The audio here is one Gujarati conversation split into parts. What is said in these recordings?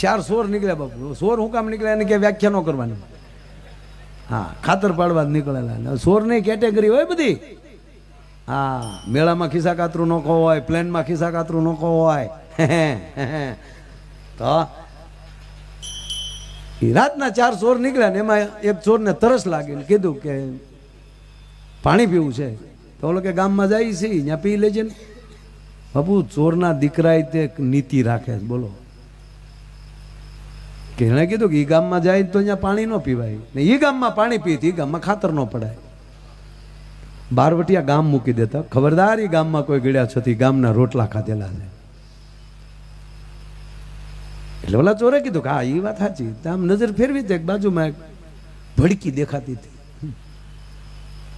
चार सोर निकल्या बापू सोर हूँ काम निकल्या એને કે વ્યાખ્યા ન કરવાની હા ખાતર પાડવા નીકળેલા સોર ની કેટેગરી હોય બધી હા મેળામાં ખિસ્સા કાતરું નોખો હોય પ્લેનમાં ખિસ્સા કાતરું નોખો હોય તો રાતના ચાર ચોર નીકળ્યા ને એમાં એક ચોરને તરસ લાગી ને કીધું કે પાણી પીવું છે તો ઓલો કે ગામમાં જાય છે ત્યાં પી લેજે ને બાપુ ચોરના દીકરાએ તે નીતિ રાખે બોલો કે એણે કીધું કે એ ગામમાં જાય તો અહીંયા પાણી ન પીવાય ને એ ગામમાં પાણી પીતી એ ગામમાં ખાતર ન પડાય બારવટિયા ગામ મૂકી દેતા ખબરદાર એ ગામમાં કોઈ ગળ્યા છતી ગામના રોટલા ખાધેલા છે એટલે ઓલા ચોરે કીધું કે હા એ વાત સાચી આમ નજર ફેરવી દે બાજુમાં એક ભડકી દેખાતી હતી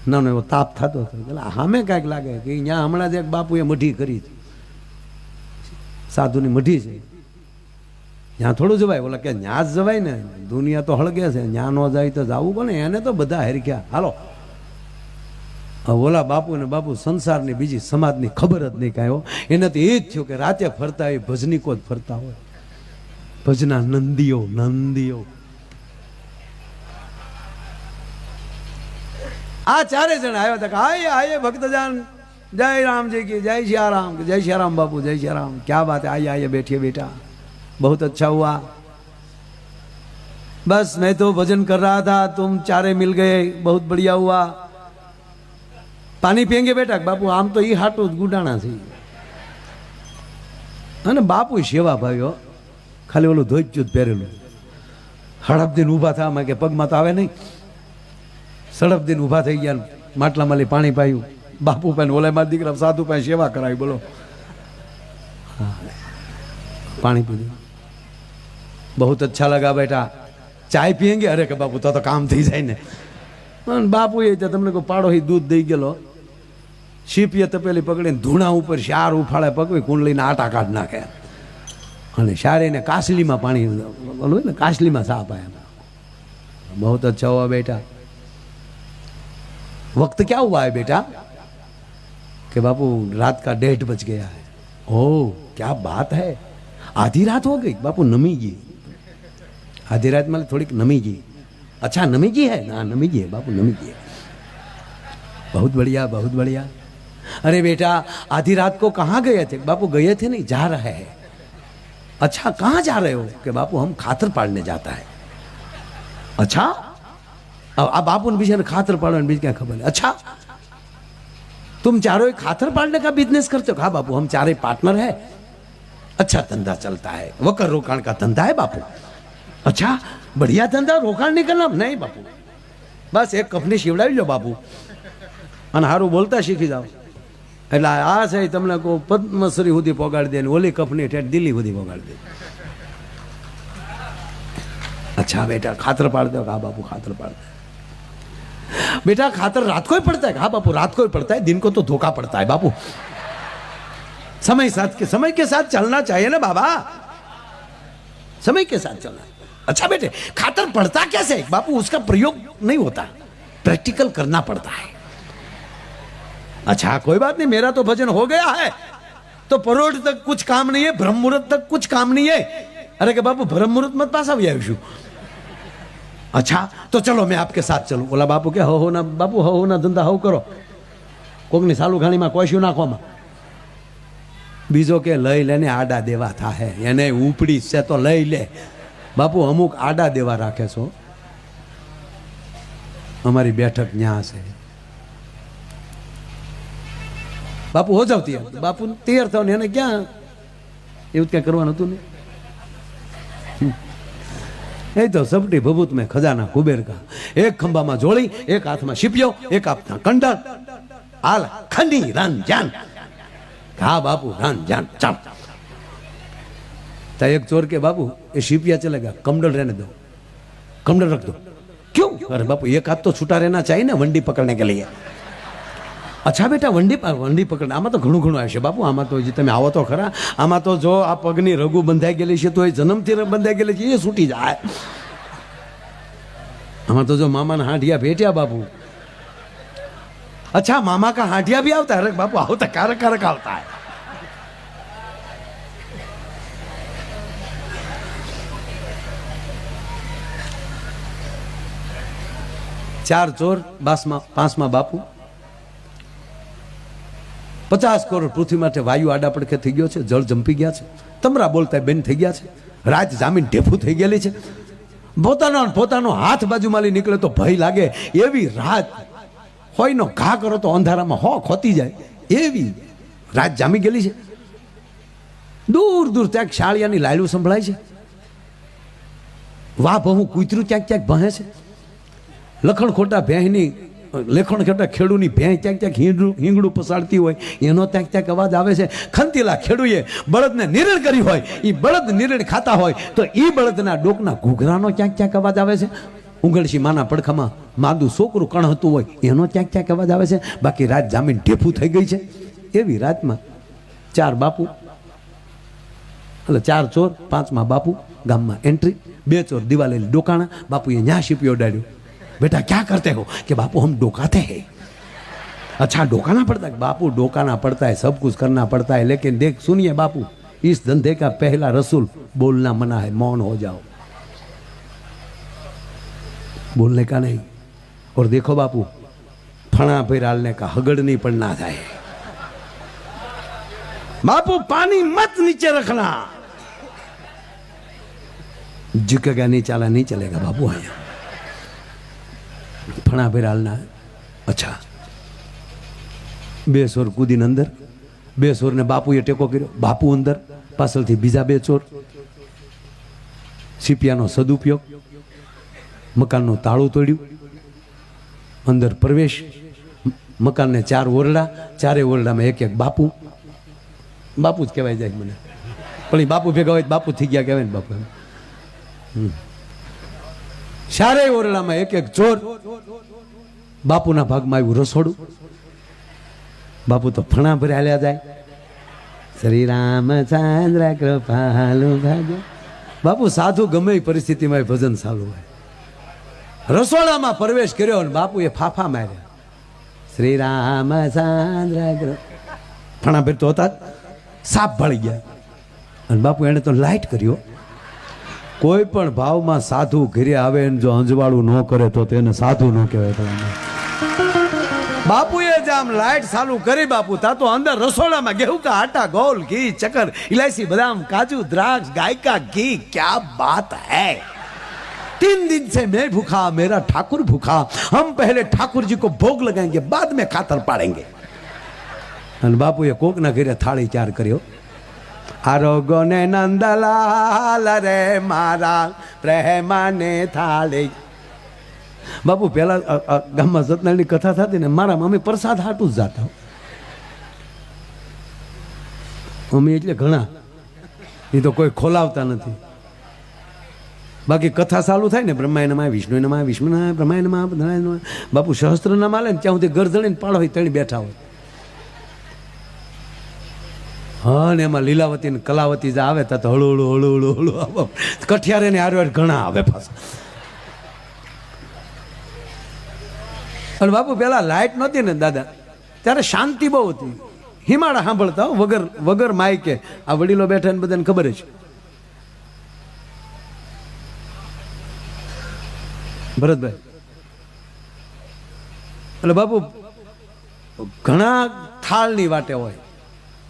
ના એવો તાપ થતો હતો એટલે સામે કાંઈક લાગે કે અહીંયા હમણાં જ એક બાપુએ મઢી કરી હતી સાધુની મઢી છે ત્યાં થોડું જવાય ઓલા કે ત્યાં જ જવાય ને દુનિયા તો હળગે છે ત્યાં ન જાય તો જવું પડે એને તો બધા હેરખ્યા હાલો ઓલા બાપુ ને બાપુ સંસારની બીજી સમાજની ખબર જ નહીં કાંઈ એને તો એ જ થયું કે રાતે ફરતા હોય ભજનીકો જ ફરતા હોય ભજના નંદીઓ નંદીઓ આ ચારે જણ આવ્યા હતા કે આये आइए भक्तजन जय राम जी की जय श्री राम जय श्री राम बापू जय श्री राम क्या बात है आइए आइए बैठिए बेटा बहुत अच्छा हुआ बस मैं तो भजन कर रहा था तुम चारे मिल गए बहुत बढ़िया हुआ पानी पियेंगे बेटा बापू आम तो ये हाटो गुडाणा थी અને બાપુ સેવા ભાવ્યો ખાલી ઓલું ધોઈચ્યું જ પહેરેલું હડપ દિન ઊભા થયા કે પગમાં તો આવે નહીં સડપ દિન ઊભા થઈ ગયા માટલામાં લઈ પાણી પાયું બાપુ પાસે ઓલા મારા દીકરા સાધુ પાસે સેવા કરાવી બોલો પાણી પીધું बहुत अच्छा लगा बेटा चाय पियेंगे अरे के बापू तो काम थी जाए ने बापू ये तमने को पाड़ो ही दूध दई गेलो शीपीए तपेली पकड़ी धूणा ऊपर शार उफाड़े पकवी कुंडली आटा काढ़ नाखे અને શારે ने कासली में पानी बोलो ने कासली में साफ आया बहुत अच्छा हुआ बेटा वक्त क्या हुआ है बेटा कि बापू रात का 1:30 बज गया है ओ क्या बात है आधी रात हो गई बापू नमी गई आधी रात में थोड़ी नमी गई अच्छा नमी जी है ना नमी जी है बापू नमी जी है बहुत बढ़िया अरे बेटा आधी रात को कहाँ गए थे बापू गए थे नहीं जा रहे हैं अच्छा कहाँ जा रहे हो कि बापू हम खातर पाड़ने जाता है अच्छा अब बापू ने बीच खातर पाड़ने बीच क्या खबर है अच्छा तुम चारों खातर पाड़ने का बिजनेस करते हो हाँ बापू हम चारे पार्टनर है अच्छा धंधा चलता है वकर रोकाण का धंधा है बापू अच्छा बढ़िया धंधा रोकाण नहीं करना नहीं बापू बस एक कंपनी शिवડાવી લો બાપુ અને હારું બોલતા શીખી જાઓ એટલે આ છે તમને કો પદ્મશ્રી સુધી પોગાડી દે ને ઓલી કંપની ઠેઠ દિલ્હી સુધી પોગાડી દે अच्छा बेटा खातर पाड़ दो हाँ बापू खातर पाड़ दो बेटा खातर रात को ही पड़ता है हाँ बापू रात को ही पड़ता है दिन को तो धोखा पड़ता है बापू समय के साथ चलना चाहिए ना बाबा समय के साथ चलना अच्छा बेटे खातर पड़ता कैसे बापू उसका प्रयोग नहीं होता प्रैक्टिकल करना पड़ता है अच्छा कोई बात नहीं मेरा तो भजन हो गया है तो परोढ़ तक कुछ काम नहीं है ब्रह्म मुहूर्त तक कुछ काम नहीं है अरे के बापू ब्रह्म मुहूर्त मत पास आवीशु अच्छा तो चलो मैं आपके साथ चलूं बोला बापू के हो ना बापू हो ना धंधा हो करो कोकनी सालू घाणी में कोश्यू नाखो में बीजो के लई लेने आडा देवा था है यानी उपड़ी से तो लई ले बापू अमुक आडा देवा राखे छो हमारी बैठक यहाँ से बापू हो जाओ तैयार बापू तैयार था ने क्या એવું क्या करवानुं હતું ने એ તો સપટી ભભૂત में खजाना कुबेर का एक खंबा में जोड़ी एक हाथ में शिपियो एक हाथ में कंडल आल खंडी रन जान हाँ बापू रन जान चल तो एक चोर के बापू ये शिपिया चलेगा कमडल रहने दो कमडल रख दो क्यों अरे बापू एक हाथ तो छूटा रहना चाहिए ना वंडी पकड़ने के लिए अच्छा बेटा वंडी पकड़ने आमा तो घणुं घणुं आवशे बापू आमा तो जे तमे आवो तो खरा आमा तो जो आ पगनी रघु बंधाई गेली छे तो ए जन्मथी बंधाई गेली छे ए छूटी जाय आमा तो जो मामा ना हांडिया भेट्या बापू अच्छा मामा का हांडिया भी आवता है बापू आवता कारक कारक आवता है 4 ચોર, 5માં બાપુ, 50 કરોડ પૃથ્વી માટે વાયુ આડા પડખે થઈ ગયો છે, જળ જંપી ગયા છે, તમરા બોલતા બેન થઈ ગયા છે, રાત જામીન ઢેફું થઈ ગયેલી છે, પોતાનો હાથ બાજુમાં લઈ નીકળે તો ભય લાગે એવી રાત હોય નો ઘા કરો તો અંધારામાં ખોતી જાય એવી રાત જામી ગયેલી છે. દૂર દૂર ત્યાં શાળિયાની લાયલું સંભળાય છે, વાહ બહુ કૂતરું ક્યાંક ક્યાંક ભહે છે, લખણ ખોટા ભેંની લેખણ ખેડા ખેડૂની ભેં ક્યાંક ક્યાંક હિંગડું પસાડતી હોય એનો ક્યાંક ક્યાંક અવાજ આવે છે. ખંતીલા ખેડૂએ બળદને નિરણ કરી હોય, એ બળદ નિરણ ખાતા હોય તો એ બળદના ડોકના ઘૂઘરાનો ક્યાંક ક્યાંક અવાજ આવે છે. ઉંગળશી માના પડખામાં માદું છોકરું કણહતું હોય એનો ક્યાંક ક્યાંક અવાજ આવે છે. બાકી રાત જામીન ઢેફું થઈ ગઈ છે. એવી રાતમાં 4 બાપુ, એટલે 4 ચોર, 5માં બાપુ, ગામમાં એન્ટ્રી, 2 ચોર દિવાલે ડોકાણા. બાપુએ ન્યા શીપ્યો ડાળ્યો, बेटा क्या करते हो? कि बापू हम डोकाते हैं. अच्छा डोकाना पड़ता है? बापू डोकाना पड़ता है, सब कुछ करना पड़ता है, लेकिन देख सुनिए बापू, इस धंधे का पहला रसूल बोलना मना है, मौन हो जाओ, बोलने का नहीं. और देखो बापू, फणा फिरालने का हगड़ नहीं पड़ना है. बापू पानी मत नीचे रखना, झुकेगा नहीं, चाला नहीं चलेगा बापू. आया फणा फिरालना. अच्छा 2 ચોર કૂદીને અંદર, 2 ચોરને બાપુએ ટેકો કર્યો, બાપુ અંદર, પાછળથી બીજા 2 ચોર. સીપિયાનો સદુપયોગ, મકાનનું તાળું તોડ્યું, અંદર પ્રવેશ. મકાનને 4 ઓરડા, 4 ઓરડામાં એક બાપુ. બાપુ જ કહેવાય જાય મને, પણ એ બાપુ ભેગા હોય બાપુ થઈ ગયા કહેવાય ને બાપુ. 4 ઓરડામાં એક ચોર. બાપુના ભાગમાં આવ્યું રસોડું. બાપુ તો ફણા ભરે હાલ્યા જાય, શ્રી રામચંદ્ર કૃપાલુ ભાગ્ય. બાપુ સાધુ ગમે એ પરિસ્થિતિમાં ભજન ચાલુ હોય. રસોડામાં પ્રવેશ કર્યો અને બાપુએ ફાફા માર્યા, શ્રી રામચંદ્ર. ફણા ભેર તો હતા, સાપ ભળી ગયા. અને બાપુ એને તો લાઈટ કર્યો. કોઈ પણ ભાવમાં સાધુ ઘરે આવે ને જો અંજવાળું ન કરે તો તેને સાધુ ન કહેવાય. બાપુએ જ આમ લાઈટ ચાલુ કરી બાપુ, તા તો અંદર રસોડામાં गेहूं का आटा, गोल, घी, चक्कर, इलायची, बादाम, काजू, द्राक्ष, गाय का घी. क्या बात है! 3 दिन से मैं भूखा, मेरा ठाकुर भूखा. हम पहले ठाकुर जी को भोग लगाएंगे, बाद में खातर पाड़ेंगे. અને બાપુએ કોકના ઘરે થાળી 4 કર્યો. આરોગો ને નંદલાલ રે મારા પ્રેમાને થાળી. બાપુ પેલા ગામમાં સત્યનારાયણની કથા થતી ને, મારા મમ્મી પ્રસાદ હાટું જ જાતા. મમ્મી એટલે ઘણા, એ તો કોઈ ખોલાવતા નથી. બાકી કથા ચાલુ થાય ને, બ્રહ્માયનમાં વિષ્ણુ નમઃ, વિષ્ણુ નમઃ, બ્રહ્માયનમાં. બાપુ સહસ્ત્ર નામ આલે ને ત્યાં સુધી ગરજણીને પાડો હોય તણી બેઠા હોય. હા ને એમાં લીલાવતી ને કલાવતી જે આવે તા તો હળું હળું હળું હળું હળું કઠિયારે ને આરવાર ઘણા આવે પાછા. અને બાપુ પેલા લાઈટ નહોતી ને દાદા, ત્યારે શાંતિ બહુ હતી. હિમાળા સાંભળતા વગર માઈકે. આ વડીલો બેઠા ને બધાને ખબર છે. ભરતભાઈ એટલે બાપુ ઘણા થાળની વાટે હોય,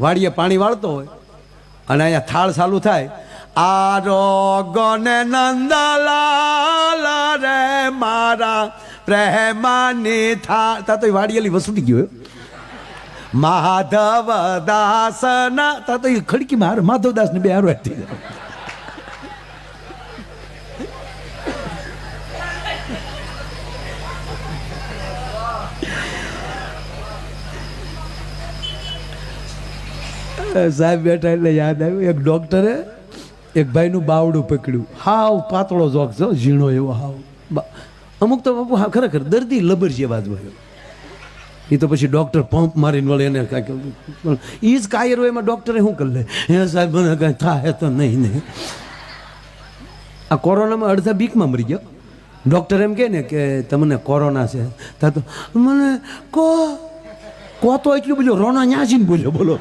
વાડીએ પાણી વાળતો હોય અને અહીંયા થાળ ચાલુ થાય, આરોગો ને નંદલાલ રે મારા પ્રેમાની થાળ. તા તો વાડીએલી વસૂટી ગયો. માધવ દાસ ના તા તો ખડકી માર માધવદાસ ને 2 હારો હતી. સાહેબ બેઠા એટલે યાદ આવ્યું, એક ડોક્ટરે એક ભાઈનું બાવડું પકડ્યું. હાવ પાતળો જોક છો, ઝીણો એવો હાવ. અમુક તો બાપુ હા ખરેખર દર્દી લબર જેવા જ હોય. એ તો પછી ડૉક્ટર પંપ મારીને વળે એને કાંઈ, એ જ કાયર હોય એમાં ડૉક્ટરે શું કરી લે, હે સાહેબ મને કાંઈ થાય તો નહીં. આ કોરોનામાં અડધા બીકમાં મરી ગયો. ડૉક્ટર એમ કહે ને કે તમને કોરોના છે, તા તો મને કો તો એટલું બધું રોના ન્યાસીને બોલ્યો, બોલો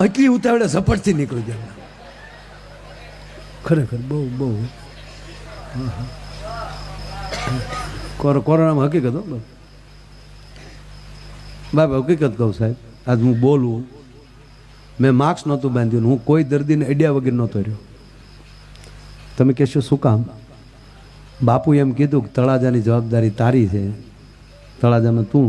એટલી ઉતાવળે ઝપટથી નીકળી જાય. ખરેખર બહુ કોરોનામાં હકીકત હો બાબા, હકીકત કહું સાહેબ, આજ હું બોલું, મેં માસ્ક નહોતું બાંધ્યું, હું કોઈ દર્દીને અડ્યા વગર નહોતો રહ્યો. તમે કહેશો શું કામ? બાપુ એમ કીધું કે તળાજાની જવાબદારી તારી છે, તળાજામાં તું,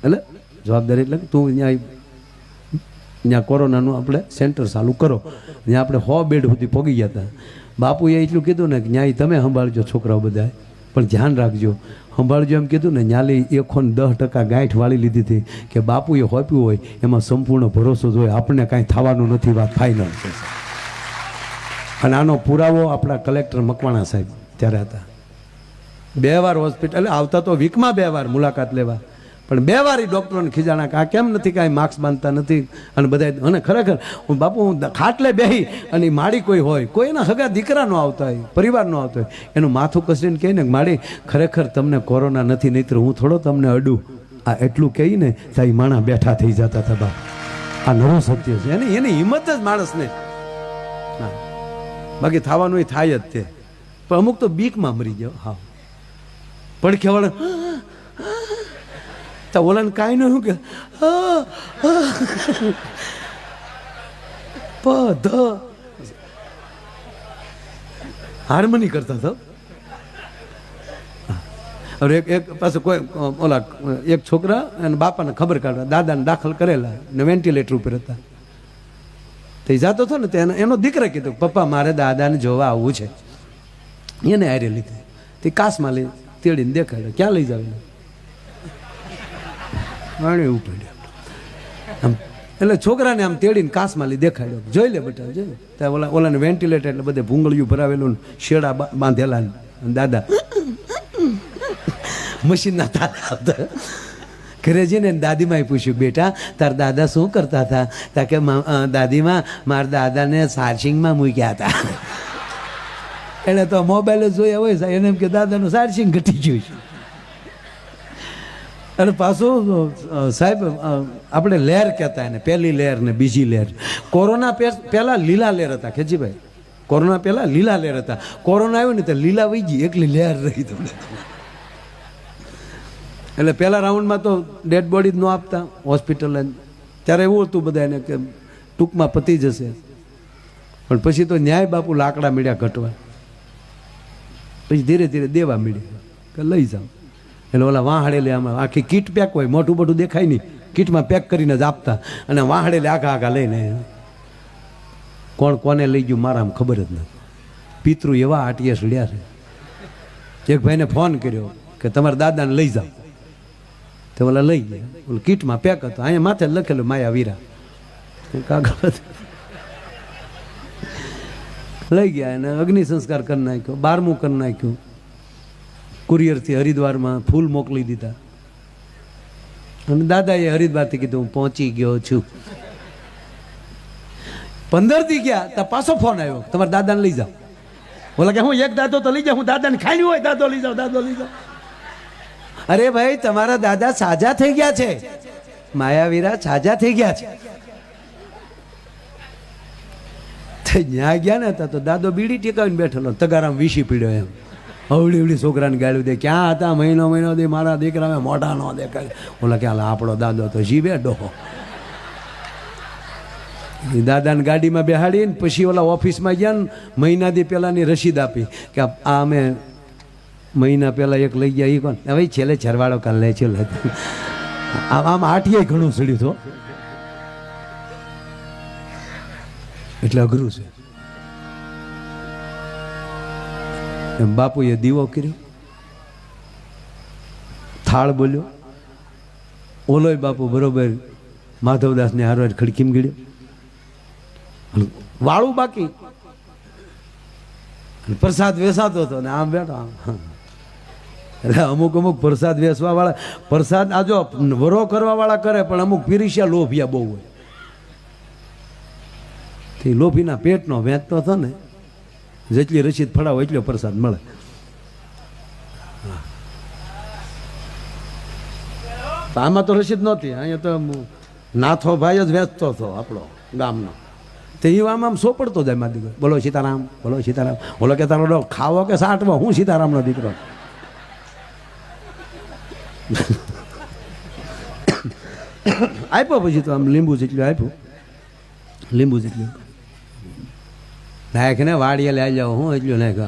એટલે જવાબદારી એટલે તું ત્યાં કોરોનાનું આપણે સેન્ટર ચાલુ કરો. ત્યાં આપણે 100 બેડ સુધી પહોંચી ગયા હતા. બાપુએ એટલું કીધું ને કે ન્યાય તમે સંભાળજો છોકરાઓ બધા, પણ ધ્યાન રાખજો, સંભાળજો એમ કીધું ને. ન્યાલી 110% ગાંઠ વાળી લીધી હતી કે બાપુએ હોપ્યું હોય એમાં સંપૂર્ણ ભરોસો જ હોય, આપણને કાંઈ થવાનું નથી, વાત ફાઇનલ છે. અને આનો પુરાવો આપણા કલેક્ટર મકવાણા સાહેબ ત્યારે હતા. 2 વાર હોસ્પિટલ આવતા, તો વીકમાં 2 વાર મુલાકાત લેવા, પણ 2 વાર ડૉક્ટરોને ખીજાણા કે આ કેમ નથી, કાંઈ માસ્ક બાંધતા નથી. અને બધા, અને ખરેખર હું બાપુ હું ખાટલે બેહી અને માડી કોઈ હોય, કોઈ એના હગા દીકરા નો આવતા હોય, પરિવાર નો આવતો હોય, એનું માથું કસીને કહે ને માડી ખરેખર તમને કોરોના નથી, નહીતર હું થોડો તમને અડું, આ એટલું કહીને ત્યાં માણા બેઠા થઈ જતા હતા. બાપ આ નવો સત્ય છે, એની હિંમત જ માણસને, બાકી થવાનું એ થાય જ તે. પણ અમુક તો બીકમાં મરી જાવ. હા પડખે વાળા તો ઓલાને કાંઈ ન કે હાર્મની કરતા હતા. હવે એક પાસે કોઈ ઓલા એક છોકરા અને બાપાને ખબર કાઢવા દાદાને દાખલ કરેલા ને વેન્ટિલેટર ઉપર હતા. તે જાતો હતો ને તે એનો દીકરા કીધું પપ્પા મારે દાદાને જોવા આવવું છે. એને હારે લીધે તે કાસમાં લઈ તેડીને દેખાડ્યો. ક્યાં લઈ જાવ? એવું પડ્યું આમ. એટલે છોકરાને આમ તેડીને કાસમાં લઈ દેખાડ્યો, જોઈ લે બેટા જોઈ લે. ત્યાં ઓલાને વેન્ટિલેટર એટલે બધે ભૂંગળિયું ભરાવેલું, શેડા બાંધેલા, દાદા મશીનના તારા આવતા. ઘરે જઈને દાદીમાએ પૂછ્યું બેટા તાર દાદા શું કરતા હતા? તા કે દાદીમાં મારા દાદાને ચાર્જિંગમાં મૂક્યા હતા. એટલે તો મોબાઈલ જોયા હોય એને એમ કે દાદાનું ચાર્જિંગ ઘટી ગયું છે. અને પાછું સાહેબ આપણે લહેર કહેતા એને, પહેલી લહેર ને બીજી લહેર. કોરોના પહેલા લીલા લહેર હતા ખેજીભાઈ, કોરોના પહેલા લીલા લહેર હતા. કોરોના આવ્યો ને તો લીલા વહી ગઈ, એકલી લહેર રહી તમને. એટલે પહેલા રાઉન્ડમાં તો ડેડ બોડી જ ન આપતા હોસ્પિટલ, ત્યારે એવું હતું બધાને કે ટૂંકમાં પતી જશે. પણ પછી તો ન્યાય બાપુ લાકડા મળ્યા ઘટવા, પછી ધીરે ધીરે દેવા મળ્યા કે લઈ જાઓ. એટલે ઓલા વાહડેલે આમાં આખી કીટ પેક હોય, મોટું મોટું દેખાય નહીં, કીટમાં પેક કરીને જ આપતા. અને વાહડેલે આખા લઈને કોણ કોને લઈ ગયું મારામાં ખબર જ નથી. પિતૃ એવા આટીએસ લ્યા છે. એક ભાઈને ફોન કર્યો કે તમારા દાદાને લઈ જાઓ, તો ઓલા લઈ ગયા. ઓલું કીટમાં પેક હતો, અહીંયા માથે લખેલું માયા વીરા, કાગળ લઈ ગયા. એને અગ્નિ સંસ્કાર કરી નાખ્યો, 12મું કરી નાખ્યું. કુરિયરથી હરિદ્વારમાં ફૂલ મોકલી દીધા. અને દાદાએ હરિદ્વારથી કીધું હું પહોંચી ગયો છું. 15 દી ગયા તો પાછો ફોન આવ્યો તમારા દાદાને લઈ જાઓ. બોલા કે હું એક દાદો તો લઈ જાઉં, હું દાદાને ખાઈ હોય, દાદો લઈ જાઓ, દાદો લઈ જાઓ. અરે ભાઈ તમારા દાદા સાજા થઈ ગયા છે, માયાવીરા સાજા થઈ ગયા છે. ત્યાં ગયા ને તો દાદો બીડી ટેકાવીને બેઠેલો, તગારામ વીસી પીડ્યો એમ. અવળી અવળી છોકરાને ગાળ્યું દે, ક્યાં હતા મહિનો દે મારા દીકરા મોઢા નો દેખાય. ઓલા કે આપણો દાદો તો જીવે ડોહો. દાદાને ગાડીમાં બેહાડીને પછી ઓલા ઓફિસમાં ગયા ને મહિનાથી પહેલાની રસીદ આપી કે આ અમે મહિના પહેલા એક લઈ ગયા. એ કોણ? હવે છેલ્લે છરવાડો કાલ લે છે. આમ આઠિયાય ઘણું સડ્યું તો, એટલે અઘરું છે. એમ બાપુએ દીવો કર્યો, થાળ બોલ્યો. ઓલોય બાપુ બરોબર માધવદાસને હારવાર ખડકીમ ગળ્યો, વાળું બાકી, પ્રસાદ વેસાતો હતો ને આમ બેઠો આમ. એટલે અમુક પ્રસાદ વેસવા વાળા, પ્રસાદ આ જો વરો કરવા વાળા કરે, પણ અમુક પીરીશિયા લોભિયા બહુ હોય. તે લોભીના પેટનો વેચતો હતો ને, જેટલી રસીદ ફળાવો એટલો પ્રસાદ મળે. આમાં તો રસીદ નહોતી, અહીંયા તો નાથો ભાઈ જ વેચતો હતો આપણો ગામનો. તો એ આમ સોપડતો જાય મારા દીકરો, બોલો સીતારામ, બોલો સીતારામ. બોલો કે તારો ખાવો કે સાટવો, હું સીતારામનો દીકરો. આપ્યો પછી તો આમ લીંબુ જેટલું આપ્યું, લીંબુ જેટલું નાખ ને વાડીએ લઈ જાઓ. હું એટલું નાખ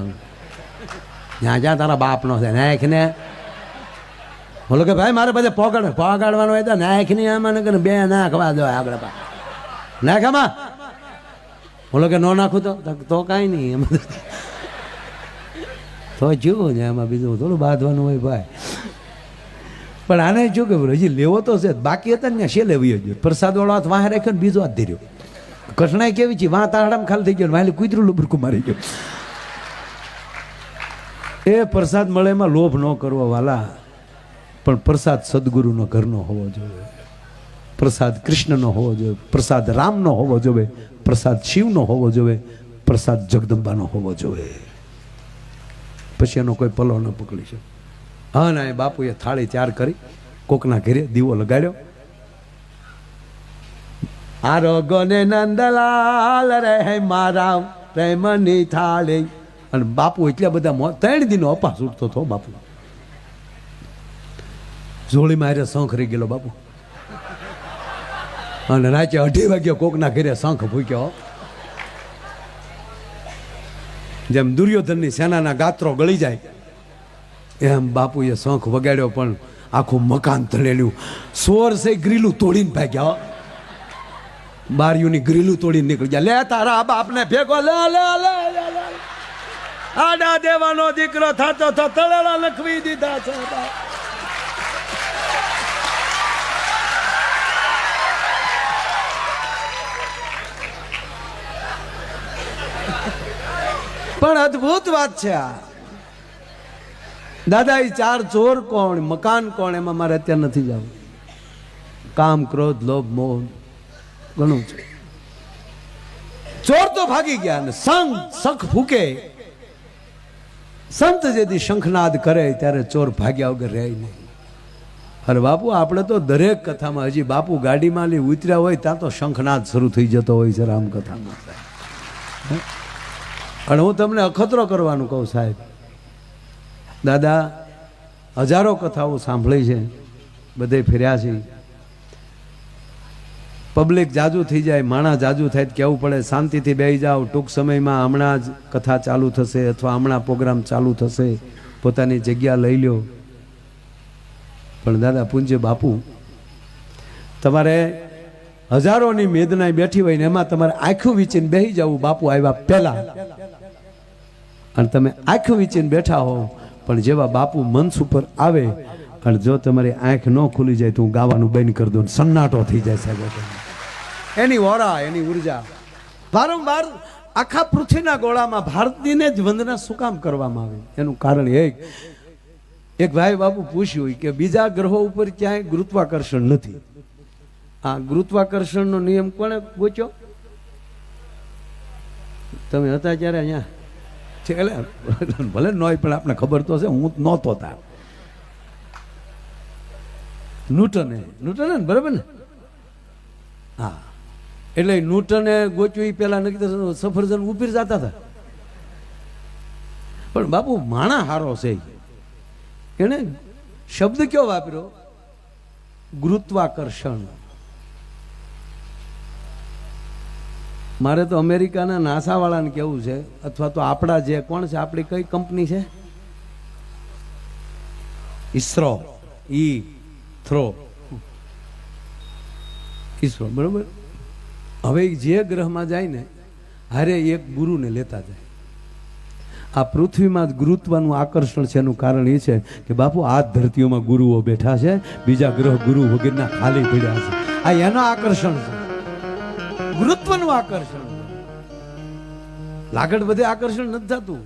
જ્યાં જ્યાં તારા બાપનો છે નાખ ને. બોલો કે ભાઈ મારે બધે પોગાડવાનો હોય તો નાખ ની આમાં ને બે નાખવા દો આગળ નાખ આમાં. બોલો કે ન નાખું તો કાંઈ નહીં એમાં તો જુઓ ને આમાં બીજું થોડું બાંધવાનું હોય ભાઈ. પણ આને જો કે હજી લેવો તો છે, બાકી હતા ને છે લેવી જોઈએ. પ્રસાદ વાળો હાથ વાહ રાખ્યો ને બીજો હાથ ધર્યો. કઠણાઈ કેવી છે, વાહ તાળામાં ખાલી થઈ ગયો, વાહ કૂતરું લુબરકું મારી ગયું. એ પ્રસાદ મળે એમાં લોભ ન કરવો વાલા, પણ પ્રસાદ સદગુરુનો ઘરનો હોવો જોઈએ, પ્રસાદ કૃષ્ણનો હોવો જોઈએ, પ્રસાદ રામનો હોવો જોઈએ, પ્રસાદ શિવનો હોવો જોઈએ, પ્રસાદ જગદંબાનો હોવો જોઈએ. પછી એનો કોઈ પલો ન પકડી શકે. હા ના, એ બાપુએ થાળી તૈયાર કરી કોકના ઘરે દીવો લગાડ્યો. આરોગોને નંદલાલ રે મારા પ્રેમની થાળી. અને બાપુ એટલા બધા 3 દિનનો અપાસ ઉઠતો હતો બાપુ. જોડીમાં હારે શંખ રહી ગયેલો બાપુ. અને રાતે 2:30 વાગ્યા કોકના ઘરે શંખ ભૂક્યો. જેમ દુર્યોધનની સેનાના ગાત્રો ગળી જાય એમ બાપુએ શંખ વગાડ્યો, પણ આખું મકાન તળેલું. સોર સે ગ્રીલું તોડીને ભાગ્યા, બારીઓની ગ્રીલું તોડીને નીકળી ગયા. લે તારા બાપને ભેગો લે લે લે આડા દેવાનો દીકરો થતો તો તળેલા લખવી દીધા છે. પણ અદ્ભુત વાત છે આ દાદા. એ 4 ચોર કોણ, મકાન કોણ, એમાં મારે અત્યારે નથી જવું. કામ, ક્રોધ, લોભ, મોહ ઘણું છે. ચોર તો ભાગી ગયા ને શંખ ફૂકે. સંત જેથી શંખનાદ કરે ત્યારે ચોર ભાગ્યા વગર રહે નહીં. અરે બાપુ, આપણે તો દરેક કથામાં હજી બાપુ ગાડીમાં લઈ ઉતર્યા હોય ત્યાં તો શંખનાદ શરૂ થઈ જતો હોય છે રામકથામાં. અને હું તમને અખતરો કરવાનું કહું સાહેબ, દાદા હજારો કથાઓ સાંભળી છે, બધે ફર્યા છે. પબ્લિક જાજુ થઈ જાય, માણસ જાજુ થાય કહેવું પડે શાંતિથી બેસી જાઓ, ટૂંક સમયમાં હમણાં જ કથા ચાલુ થશે અથવા હમણાં પ્રોગ્રામ ચાલુ થશે, પોતાની જગ્યા લઈ લો. પણ દાદા પૂજ્ય બાપુ, તમારે હજારોની મેદનાઈ બેઠી હોય ને એમાં તમારે આંખું વીચીને બેસી જવું બાપુ આવ્યા પહેલા. અને તમે આંખું વીચીને બેઠા હો, પણ જેવા બાપુ મંચ ઉપર આવે અને જો તમારી આંખ ન ખુલી જાય તો હું ગાવાનું બંધ કરી દઉં, સન્નાટો થઈ જાય સાહેબ. એની ઓરા, એની ઉર્જા વારંવાર આખા પૃથ્વીના ગોળામાં ભારતની જ વંદના શું કામ કરવામાં આવે? એનું કારણ એક ભાઈ બાપુ પૂછ્યું કે બીજા ગ્રહો ઉપર ક્યાંય ગુરુત્વાકર્ષણ નથી. આ ગુરુત્વાકર્ષણનો નિયમ કોણે ગોચ્યો? તમે હતા ત્યારે અહીંયા ભલે ન હોય પણ આપણે ખબર તો છે, હું નહોતો તાર. ન્યૂટને ને બરાબર ને? હા, એટલે ન્યૂટને ગોચ્યું. પેલા નક્કી સફરજન ઉપર જતા હતા, પણ બાપુ માણા હારો છે. એને શબ્દ કયો વાપર્યો? ગુરુત્વાકર્ષણ. મારે તો અમેરિકાના નાસા વાળાને કેવું છે, અથવા તો આપણા જે કોણ છે, આપણી કઈ કંપની છે? ઈસરો. ઈસરો બરોબર. હવે જે ગ્રહમાં જાય ને હારે એક ગુરુને લેતા જાય. આ પૃથ્વીમાં જ ગુરુત્વનું આકર્ષણ છે. એનું કારણ એ છે કે બાપુ આ ધરતીઓમાં ગુરુઓ બેઠા છે, બીજા ગ્રહ ગુરુ વગેરેના ખાલી પડ્યા છે. આ એનો આકર્ષણ છે, ગુરુત્વનું આકર્ષણ. લાગડ બધે આકર્ષણ નથી થતું.